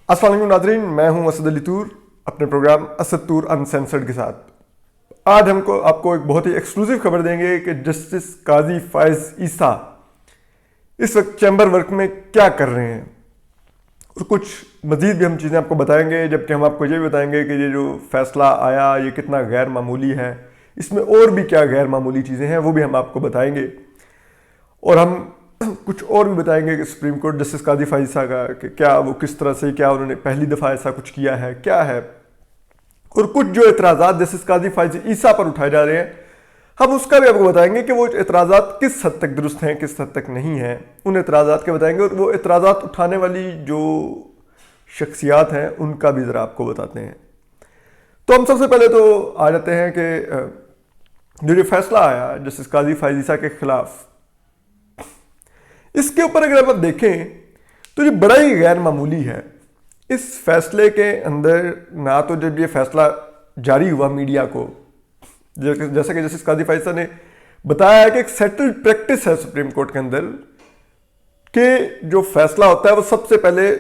अस्सलाम वालेकुम नाज़रीन, मैं हूं असद अली तूर अपने प्रोग्राम असद तूर अनसेंसर्ड के साथ। आज हमको आपको एक बहुत ही एक्सक्लूसिव खबर देंगे कि जस्टिस काजी फायज ईसा इस वक्त चैम्बर वर्क में क्या कर रहे हैं, और कुछ मजीद भी हम चीज़ें आपको बताएंगे। जबकि हम आपको ये भी बताएंगे कि ये जो फैसला आया ये कितना गैर मामूली है, इसमें और भी क्या गैर मामूली चीज़ें हैं वो भी हम आपको बताएंगे। और हम कुछ और भी बताएंगे कि सुप्रीम कोर्ट जस्टिस काजी फायज ईसा का कि क्या वो किस तरह से, क्या उन्होंने पहली दफ़ा ऐसा कुछ किया है, क्या है, और कुछ जो एतराज़ात जस्टिस काजी फायज ईसा पर उठाए जा रहे हैं हम उसका भी आपको बताएंगे कि वो एतराज़ात किस हद तक दुरुस्त हैं, किस हद तक नहीं हैं। उन एतराज़ात के बताएंगे और वो एतराज़ात उठाने वाली जो शख्सियात हैं उनका भी ज़रा आपको बताते हैं। तो हम सबसे पहले तो आ जाते हैं कि जो ये फैसला आया जस्टिस काजी फायज ईसा के खिलाफ, इसके ऊपर अगर आप देखें तो ये बड़ा ही गैर मामूली है। इस फैसले के अंदर ना तो जब ये फैसला जारी हुआ मीडिया को, जैसा कि जस्टिस काजी फायज ईसा ने बताया है कि एक सेटल्ड प्रैक्टिस है सुप्रीम कोर्ट के अंदर कि जो फैसला होता है वो सबसे पहले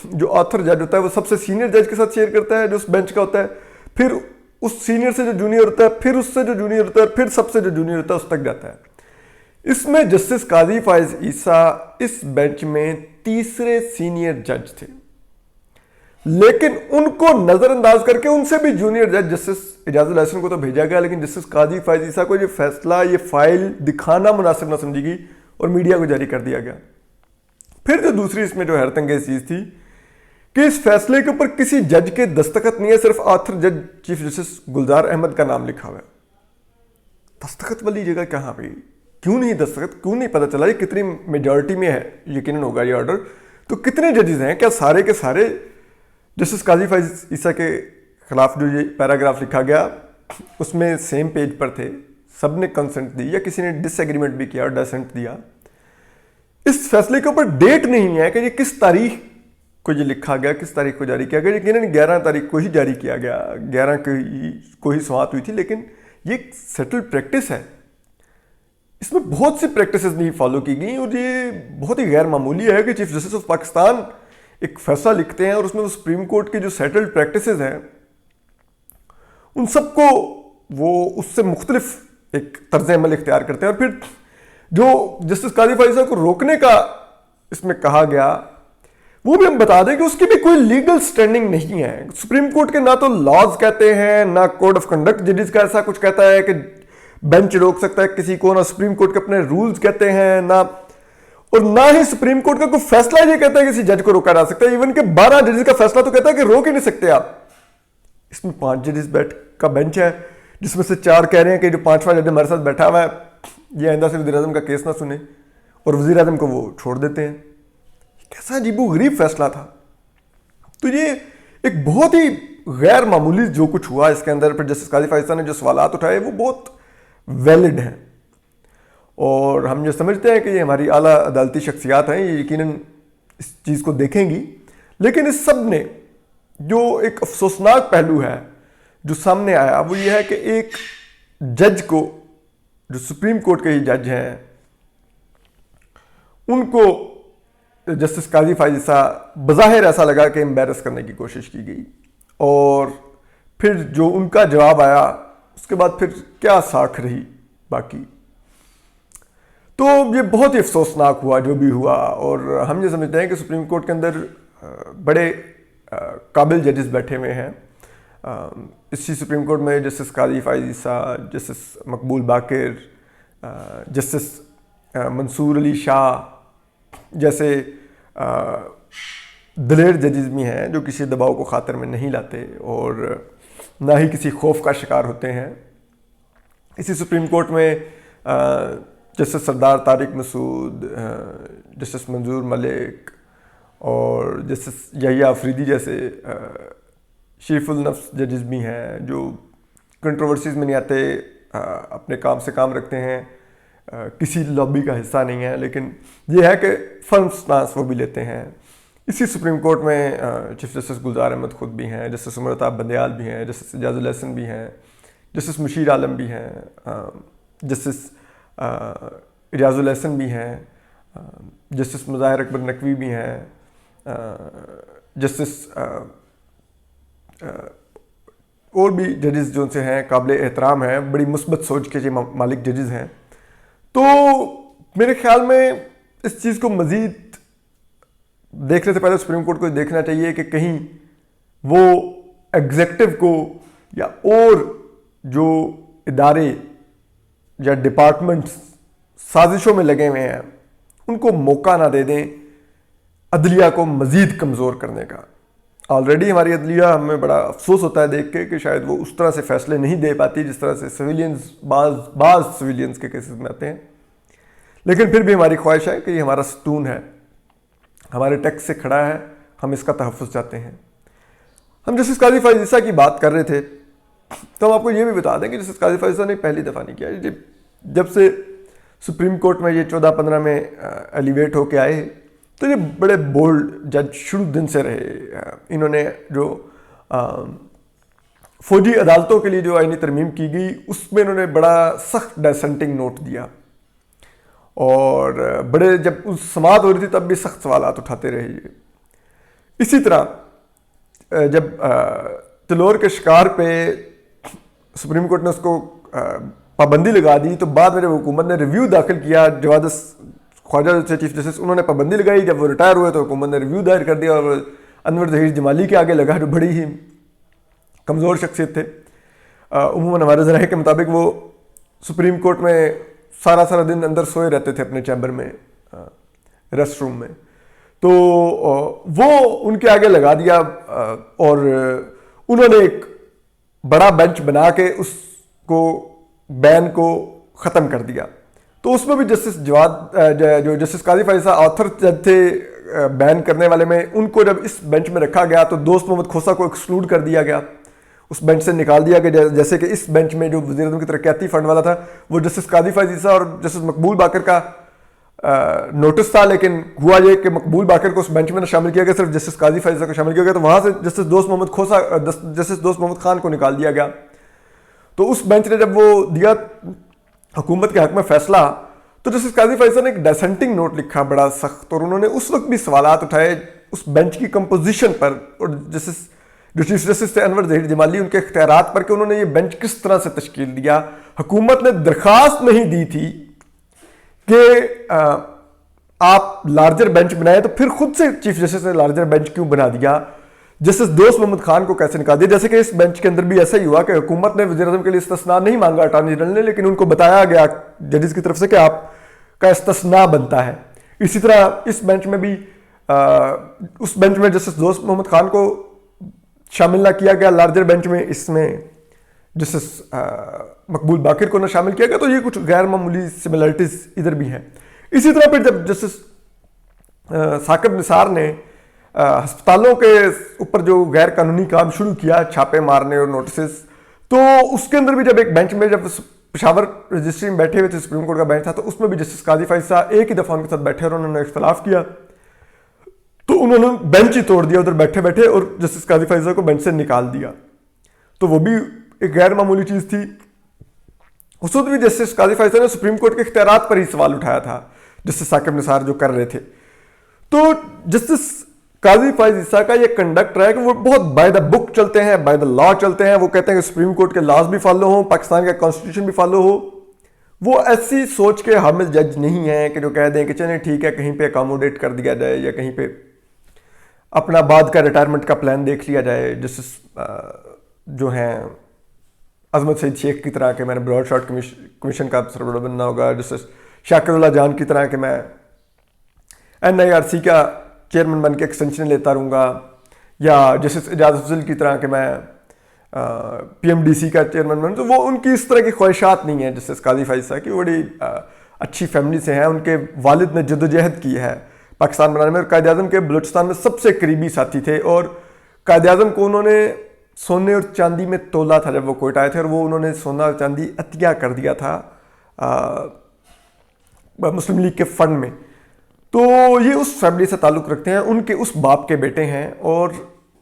जो ऑथर जज होता है वो सबसे सीनियर जज के साथ शेयर करता है जो उस बेंच का होता है, फिर उस सीनियर से जो जूनियर होता है, फिर उससे जो जूनियर होता है, फिर सबसे जो जूनियर होता है उस तक जाता है। इसमें जस्टिस काजी फायज ईसा इस बेंच में तीसरे सीनियर जज थे, लेकिन उनको नजरअंदाज करके उनसे भी जूनियर जज जस्टिस इजाजुल अहसन को तो भेजा गया, लेकिन जस्टिस काजी फायज ईसा को ये फैसला, ये फाइल दिखाना मुनासिब ना समझी गई और मीडिया को जारी कर दिया गया। फिर जो दूसरी इसमें जो हैरत अंगेज चीज थी कि इस फैसले के ऊपर किसी जज के दस्तखत नहीं है, सिर्फ ऑथर जज चीफ जस्टिस गुलजार अहमद का नाम लिखा हुआ है। दस्तखत वाली जगह कहां पे, क्यों नहीं दस्तखत, क्यों नहीं पता चला? ये कितनी मेजॉरिटी में है यकीनन होगा ये ऑर्डर, तो कितने जजेस हैं? क्या सारे के सारे जस्टिस काजी फायज ईसा के खिलाफ जो ये पैराग्राफ लिखा गया उसमें सेम पेज पर थे, सब ने कंसेंट दी या किसी ने डिसएग्रीमेंट भी किया और डिसेंट दिया? इस फैसले के ऊपर डेट नहीं है कि ये किस तारीख को ये लिखा गया, किस तारीख को जारी किया गया। यकीनन 11 तारीख को ही जारी किया गया, 11 को ही समाप्त हुई थी, लेकिन ये सेटल्ड प्रैक्टिस है, इसमें बहुत सी प्रैक्टिसेस नहीं फॉलो की गई और ये बहुत ही गैर मामूली है कि चीफ जस्टिस ऑफ पाकिस्तान एक फैसला लिखते हैं और उसमें वो सुप्रीम कोर्ट की जो सेटल्ड प्रैक्टिसेस हैं उन सबको वो उससे मुख्तलिफ एक तर्ज अमल इख्तियार करते हैं। और फिर जो जस्टिस काजी फायज ईसा को रोकने का इसमें कहा गया वो भी हम बता दें कि उसकी भी कोई लीगल स्टैंडिंग नहीं है। सुप्रीम कोर्ट के ना तो लॉज कहते हैं, ना कोड ऑफ कंडक्ट जजेस का ऐसा कुछ कहता है कि बेंच रोक सकता है किसी को, ना सुप्रीम कोर्ट के अपने रूल्स कहते हैं, और ना ही सुप्रीम कोर्ट का कोई फैसला ये कहता है कि किसी जज को रोका जा सकता है। इवन के 12 जजेस का फैसला तो कहता है कि रोक ही नहीं सकते आप। इसमें 5 जजेस बैठ का बेंच है जिसमें से 4 कह रहे हैं कि जो 5वां जज हमारे साथ बैठा हुआ है ये आइंदा से वज़ीर आज़म का केस ना सुने, और वज़ीर आज़म को वो छोड़ देते हैं। कैसा अजीबोगरीब फैसला था। तो ये एक बहुत ही गैर मामूली जो कुछ हुआ इसके अंदर। फिर जस्टिस काजी फायज ईसा ने जो सवालात उठाए वो बहुत वैलिड हैं और हम जो समझते हैं कि ये हमारी आला अदालती शख्सियात हैं, ये यकीनन इस चीज़ को देखेंगी। लेकिन इस सब ने जो एक अफसोसनाक पहलू है जो सामने आया वो ये है कि एक जज को, जो सुप्रीम कोर्ट के ही जज हैं, उनको जस्टिस काजी फायज ईसा बज़ाहिर ऐसा लगा कि एम्बेरस करने की कोशिश की गई, और फिर जो उनका जवाब आया उसके बाद फिर क्या साख रही बाकी। तो ये बहुत ही अफसोसनाक हुआ जो भी हुआ। और हम ये समझते हैं कि सुप्रीम कोर्ट के अंदर बड़े काबिल जजेस बैठे हुए हैं। इसी सुप्रीम कोर्ट में जस्टिस काजी फायज ईसा, जस्टिस मकबूल बाकिर, जस्टिस मंसूर अली शाह जैसे दलेर जजेस भी हैं जो किसी दबाव को खातिर में नहीं लाते और ना ही किसी खौफ का शिकार होते हैं। इसी सुप्रीम कोर्ट में जस्टिस सरदार तारिक मसूद, जस्टिस मंजूर मलिक और जस्टिस यहिया अफरीदी जैसे शरीफुल नफ्स जजेस भी हैं जो कंट्रोवर्सीज में नहीं आते, अपने काम से काम रखते हैं, किसी लॉबी का हिस्सा नहीं है, लेकिन यह है कि फर्म स्टांस वो भी लेते हैं। इसी सुप्रीम कोर्ट में चीफ जस्टिस गुलजार अहमद खुद भी हैं, जस्टिस उमर बंदयाल भी हैं, जस्टिस इजाजुल अहसन भी हैं, जस्टिस मुशीर आलम भी हैं, जस्टिस इजाजुल अहसन भी हैं, जस्टिस मुज़ाहिर अकबर नकवी भी हैं, जस्टिस और भी जजेस जो से हैं काबिल एहतराम हैं, बड़ी मुस्बत सोच के ये मालिक जजेस हैं। तो मेरे ख्याल में इस चीज़ को मज़ीद देखने से पहले सुप्रीम कोर्ट को देखना चाहिए कि कहीं वो एग्जेक्टिव को या और जो इदारे या डिपार्टमेंट्स साजिशों में लगे हुए हैं उनको मौका ना दे दें अदलिया को मज़ीद कमज़ोर करने का। ऑलरेडी हमारी अदलिया, हमें बड़ा अफसोस होता है देख के कि शायद वो उस तरह से फैसले नहीं दे पाती जिस तरह से सिविलियंस बाज़ सिविलियंस के केसेस में आते हैं। लेकिन फिर भी हमारी ख्वाहिश है कि ये हमारा सतून है, हमारे टैक्स से खड़ा है, हम इसका तहफ़्फ़ुज़ चाहते हैं। हम जस्टिस काजी फायज़ ईसा की बात कर रहे थे तो हम आपको ये भी बता दें कि जस्टिस काजी फायज़ ईसा ने पहली दफ़ा नहीं किया। जब से सुप्रीम कोर्ट में ये 14-15 में एलिवेट होके आए तो ये बड़े बोल्ड जज शुरू दिन से रहे। इन्होंने जो फौजी अदालतों के लिए जो आईनी तरमीम की गई उसमें इन्होंने बड़ा सख्त डिसेंटिंग नोट दिया और बड़े, जब उस समाअत हो रही थी तब भी सख्त सवालात उठाते रहे ये। इसी तरह जब तलोर के शिकार पे सुप्रीम कोर्ट ने उसको पाबंदी लगा दी तो बाद में जब हुकूमत ने रिव्यू दाखिल किया, जवाद ख्वाजा से चीफ जस्टिस, उन्होंने पाबंदी लगाई। जब वो रिटायर हुए तो हुकूमत ने रिव्यू दायर कर दिया और अनवर ज़हीर जमाली के आगे लगा जो बड़ी ही कमज़ोर शख्सियत थे। उमूमन हमारे ज़राए के मुताबिक वो सुप्रीम कोर्ट में सारा दिन अंदर सोए रहते थे अपने चैम्बर में, रेस्ट रूम में। तो वो उनके आगे लगा दिया और उन्होंने एक बड़ा बेंच बना के उसको बैन को ख़त्म कर दिया। तो उसमें भी जस्टिस जो जस्टिस काजी फायज़ ईसा ऑथर जज थे बैन करने वाले में, उनको जब इस बेंच में रखा गया तो दोस्त मोहम्मद खोसा को एक्सक्लूड कर दिया गया, उस बेंच से निकाल दिया गया। जैसे कि इस बेंच में जो वज़ीर-ए-आज़म की तरक्याती फंड वाला था वो जस्टिस काजी फायज़ ईसा और जस्टिस मकबूल बाकर का नोटिस था, लेकिन हुआ ये कि मकबूल बाकर को उस बेंच में न शामिल किया गया, सिर्फ जस्टिस काजी फायज़ ईसा को शामिल किया गया। तो वहाँ से जस्टिस दोस्त मोहम्मद खान को निकाल दिया गया। तो उस बेंच ने जब वो दिया हुकूमत के हक में फैसला तो जस्टिस काजी फायज़ ईसा ने एक डिसेंटिंग नोट लिखा बड़ा सख्त, और उन्होंने उस वक्त भी सवालात उठाए उस बेंच की कंपोजिशन पर और जो चीफ जस्टिस थे अनवर ज़हीर जमाली उनके इख्तियारात पर कि उन्होंने ये बेंच किस तरह से तश्कील दिया। हुकूमत ने दरख्वास्त नहीं दी थी कि आप लार्जर बेंच बनाए, तो फिर खुद से चीफ जस्टिस ने लार्जर बेंच क्यों बना दिया। जस्टिस दोस्त मोहम्मद खान को कैसे निकाल दिया। जैसे कि इस बेंच के अंदर भी ऐसा ही हुआ कि हुकूमत ने वज़ीर-ए-आज़म के लिए इस्तिस्ना नहीं मांगा अटॉर्नी जनरल ने, लेकिन उनको बताया गया जजेस की तरफ से कि आपका इस्तिस्ना बनता है। इसी तरह इस बेंच में भी उस बेंच में जस्टिस दोस्त मोहम्मद खान को शामिल ना किया गया लार्जर बेंच में, इसमें जस्टिस मकबूल बाकर को ना शामिल किया गया। तो ये कुछ गैर मामूली सिमिलरिटीज इधर भी हैं। इसी तरह फिर जब जस्टिस साकिब निसार ने अस्पतालों के ऊपर जो गैर कानूनी काम शुरू किया, छापे मारने और नोटिस, तो उसके अंदर भी जब एक बेंच में जब पेशावर रजिस्ट्री में बैठे हुए थे, सुप्रीम कोर्ट का बेंच था, तो उसमें भी जस्टिस काजी फायज़ ईसा एक ही दफ़ा उनके साथ बैठे और उन्होंने इख्तलाफ किया तो उन्होंने बेंच ही तोड़ दिया उधर बैठे बैठे और जस्टिस काजी फायज़ ईसा को बेंच से निकाल दिया। तो वो भी एक गैर मामूली चीज़ थी। उस वक्त भी जस्टिस काजी फायज़ ईसा ने सुप्रीम कोर्ट के इख्तियारात पर ही सवाल उठाया था जस्टिस साकिब निसार जो कर रहे थे। तो जस्टिस काजी फायज़ ईसा का ये कंडक्ट रहा है कि वो बहुत बाय द बुक चलते हैं, बाय द लॉ चलते हैं। वो कहते हैं कि सुप्रीम कोर्ट के लॉज भी फॉलो हो, पाकिस्तान का कॉन्स्टिट्यूशन भी फॉलो हो। वो ऐसी सोच के हामिल जज नहीं है कि जो कह दें कि चलें ठीक है कहीं पे अकोमोडेट कर दिया जाए या कहीं पे अपना बाद का रिटायरमेंट का प्लान देख लिया जाए। जस्टिस जो हैं अजमत सईद शेख की तरह के मैंने ब्रॉड शॉर्ट कमीशन का सरबराह बनना होगा, जस्टिस शाकिरुल्लाह जान की तरह के मैं NIRC का चेयरमैन बन के एक्सटेंशन लेता रहूँगा, या जस्टिस एजाज अफजल की तरह के मैं PMDC का चेयरमैन बन। तो वो उनकी इस तरह की ख्वाहिशात नहीं है जस्टिस काजी फायज़ ईसा की। बड़ी अच्छी फैमिली से हैं, उनके वालिद ने जद्दोजहद की है पाकिस्तान बनाने में और कायद आज़म के बलूचिस्तान में सबसे करीबी साथी थे। और कायद आज़म को उन्होंने सोने और चांदी में तोला था जब वो कोयटा आए थे, और वो उन्होंने सोना और चांदी अतिया कर दिया था मुस्लिम लीग के फंड में। तो ये उस फैमिली से ताल्लुक़ रखते हैं, उनके उस बाप के बेटे हैं और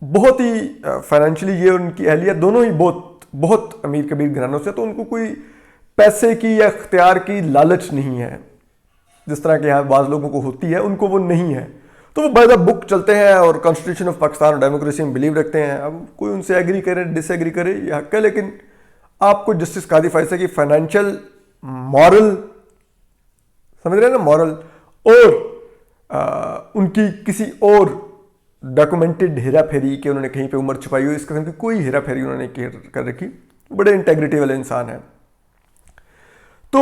बहुत ही फाइनेंशियली ये उनकी अहलियत दोनों ही बहुत अमीर कबीर घरानों से। तो उनको कोई पैसे की या इख्तियार की लालच नहीं है जिस तरह के यहाँ बाज़ लोगों को होती है, उनको वो नहीं है। तो वो बाय द बुक चलते हैं और कॉन्स्टिट्यूशन ऑफ पाकिस्तान और डेमोक्रेसी में बिलीव रखते हैं। अब कोई उनसे एग्री करे डिसएग्री करे ये हक है, लेकिन आपको जस्टिस कादी फैसला की फाइनेंशियल मॉरल, समझ रहे हैं ना, मॉरल और उनकी किसी और डॉक्यूमेंटेड हेरा फेरी के उन्होंने कहीं पे उम्र छुपाई हो, इस किस्म की कोई हेरा फेरी उन्होंने कर रखी। बड़े इंटेग्रिटी वाले इंसान हैं। तो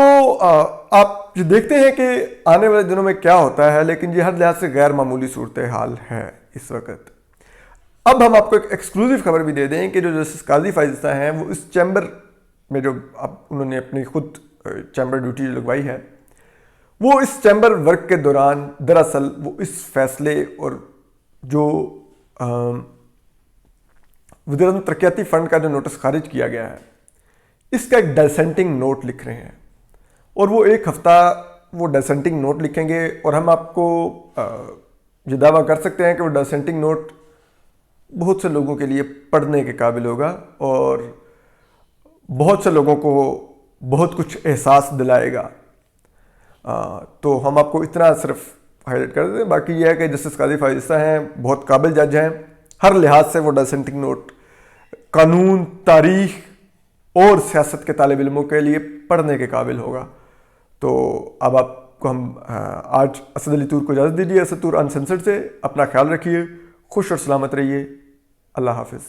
आप जो देखते हैं कि आने वाले दिनों में क्या होता है, लेकिन ये हर लिहाज से गैर मामूली सूरत हाल है इस वक्त। अब हम आपको एक एक्सक्लूसिव खबर भी दे दें कि जो जस्टिस काजी फाइज़ा हैं वो इस चैम्बर में जो अब उन्होंने अपनी खुद चैम्बर ड्यूटी लगवाई है, वो इस चैम्बर वर्क के दौरान दरअसल वो इस फैसले और जो वज़ीर-ए-आज़म तरक्याती फ़ंड का जो नोटिस खारिज किया गया है, इसका एक डिसेंटिंग नोट लिख रहे हैं। और वो एक हफ्ता वो डिसेंटिंग नोट लिखेंगे और हम आपको ये दावा कर सकते हैं कि वो डिसेंटिंग नोट बहुत से लोगों के लिए पढ़ने के काबिल होगा और बहुत से लोगों को बहुत कुछ एहसास दिलाएगा। तो हम आपको इतना सिर्फ हाईलाइट कर दें। बाकी यह है कि जस्टिस काजी फाइज़ा हैं, बहुत काबिल जज हैं, हर लिहाज से वो डिसेंटिंग नोट कानून, तारीख और सियासत के तालिब इल्मों के लिए पढ़ने के काबिल होगा। तो अब आपको हम आज असद अली तूर को इजाज़त दीजिए। असद तूर अनसेंसर्ड से अपना ख्याल रखिए, खुश और सलामत रहिए। अल्लाह हाफिज़।